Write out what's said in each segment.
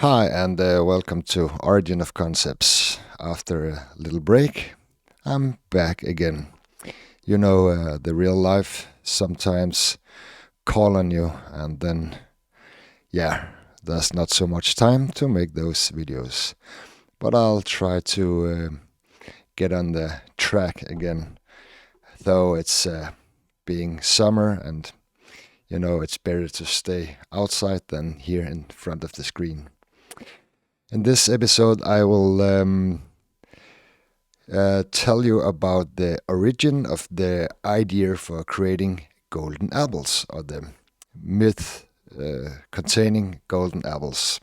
Hi, and welcome to Origin of Concepts. After a little break, I'm back again. The real life sometimes call on you, and then, yeah, there's not so much time to make those videos. But I'll try to get on the track again, though it's being summer and it's better to stay outside than here in front of the screen. In this episode, I will tell you about the origin of the idea for creating golden apples, or the myth containing golden apples.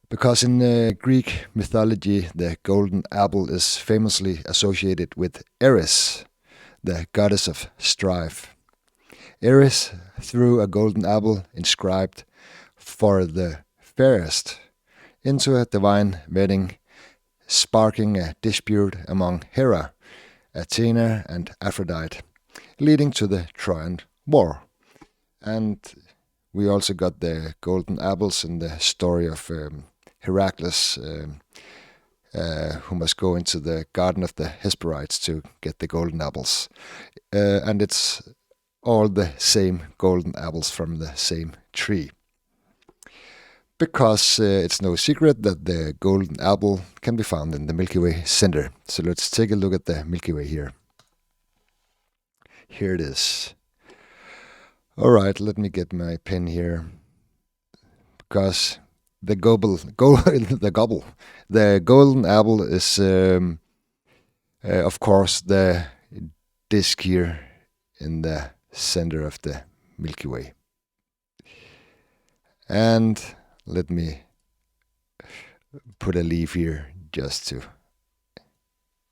Because in Greek mythology, the golden apple is famously associated with Eris, the goddess of strife. Eris threw a golden apple inscribed "for the fairest" into a divine wedding, sparking a dispute among Hera, Athena, and Aphrodite, leading to the Trojan War. And we also got the golden apples in the story of Heracles, who must go into the garden of the Hesperides to get the golden apples. And it's all the same golden apples from the same tree. Because it's no secret that the golden apple can be found in the Milky Way center. So let's take a look at the Milky Way here. Here it is. Alright, let me get my pen here. Because the golden apple is, of course, the disk here in the center of the Milky Way. And let me put a leaf here just to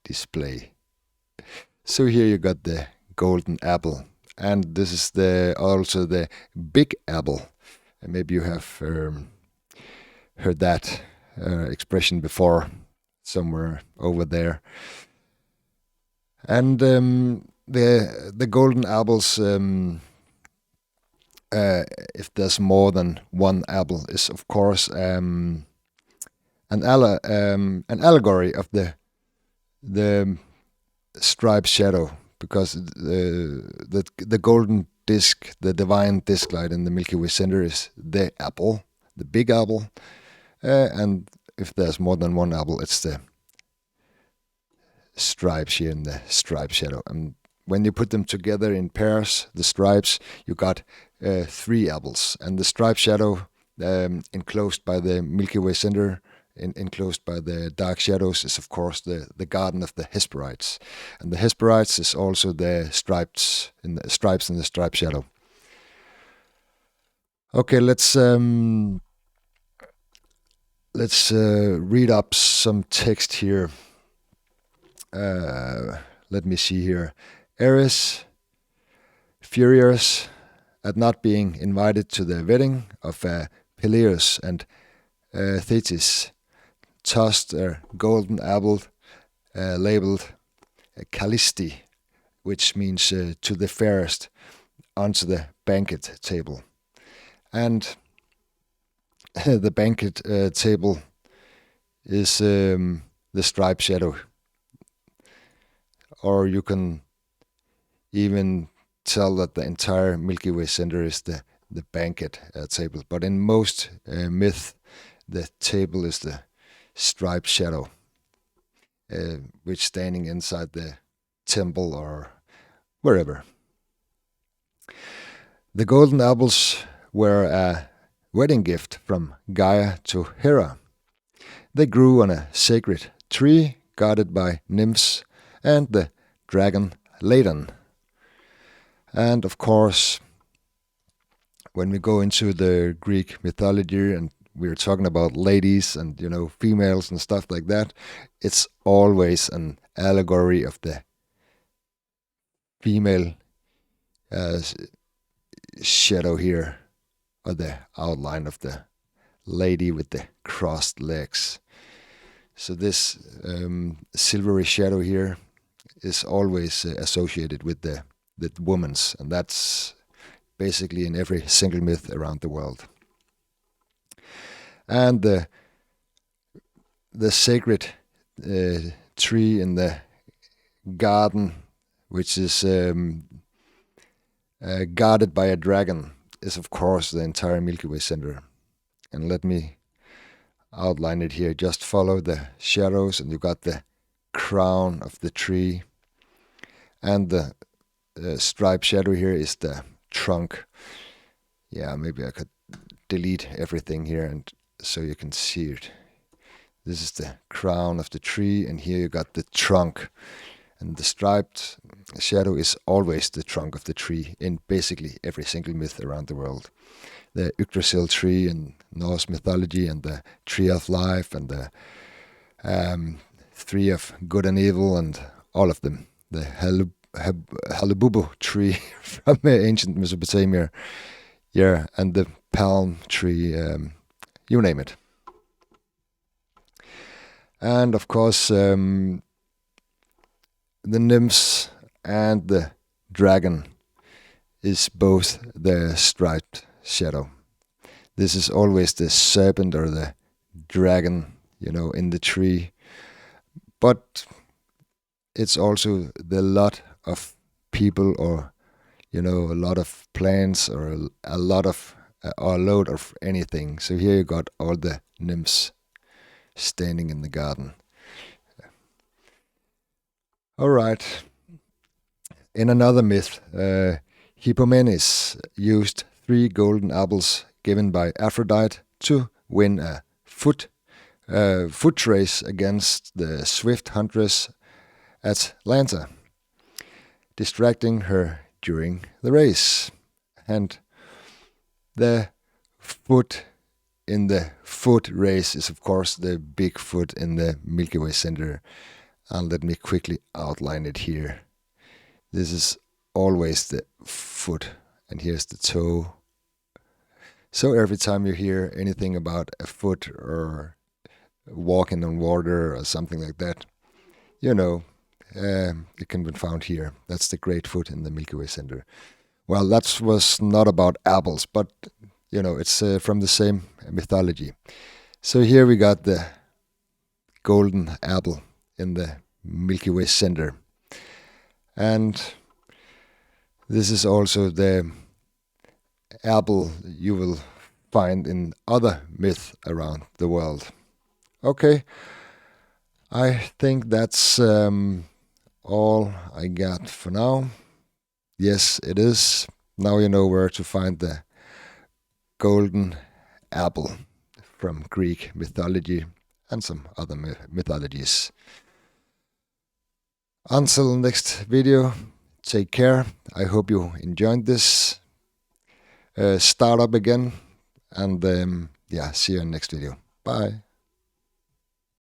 display. So here you got the golden apple, and this is also the big apple. And maybe you have heard that expression before, somewhere over there. And the golden apples, if there's more than one apple, is of course an allegory of the striped shadow, because the golden disc, the divine disc light in the Milky Way center, is the apple, the big apple, and if there's more than one apple, it's the stripes here in the striped shadow. And when you put them together in pairs, the stripes, you got 3 apples. And the striped shadow, enclosed by the Milky Way center, enclosed by the dark shadows, is of course the garden of the Hesperides. And the Hesperides is also the stripes in the striped shadow. Okay, let's read up some text here. Let me see here. Eris, furious at not being invited to the wedding of Peleus and Thetis, tossed a golden apple labeled Callisti, which means to the fairest, onto the banquet table. And the banquet table is the striped shadow. Or you can even tell that the entire Milky Way center is the banquet table. But in most myth, the table is the striped shadow, which standing inside the temple or wherever. The golden apples were a wedding gift from Gaia to Hera. They grew on a sacred tree guarded by nymphs and the dragon Ladon. And of course, when we go into the Greek mythology and we're talking about ladies and females and stuff like that, it's always an allegory of the female shadow here, or the outline of the lady with the crossed legs. So this silvery shadow here is always associated with the woman's, and that's basically in every single myth around the world. And the sacred tree in the garden, which is guarded by a dragon, is of course the entire Milky Way center. And let me outline it here. Just follow the shadows, and you got the crown of the tree, and the striped shadow here is the trunk. Yeah, maybe I could delete everything here and so you can see it. This is the crown of the tree, and here you got the trunk. And the striped shadow is always the trunk of the tree in basically every single myth around the world. The Yggdrasil tree in Norse mythology, and the tree of life, and the tree of good and evil, and all of them. The Halibubu tree from ancient Mesopotamia, yeah, and the palm tree, you name it. And of course, the nymphs and the dragon is both the striped shadow. This is always the serpent or the dragon, in the tree. But it's also the lot of people, or, a lot of plants, or a lot of, or a load of anything. So here you got all the nymphs standing in the garden. All right. In another myth, Hippomenes used 3 golden apples given by Aphrodite to win a foot race against the swift huntress Atalanta, distracting her during the race. And the foot in the foot race is, of course, the big foot in the Milky Way center. And let me quickly outline it here. This is always the foot, and here's the toe. So every time you hear anything about a foot or walking on water or something like that, it can be found here. That's the great foot in the Milky Way center. Well, that was not about apples, but it's from the same mythology. So here we got the golden apple in the Milky Way center. And this is also the apple you will find in other myths around the world. Okay, I think that's all I got for now. Yes, it is. Now you know where to find the golden apple from Greek mythology and some other mythologies. Until next video, take care. I hope you enjoyed this startup again. And see you in next video. Bye.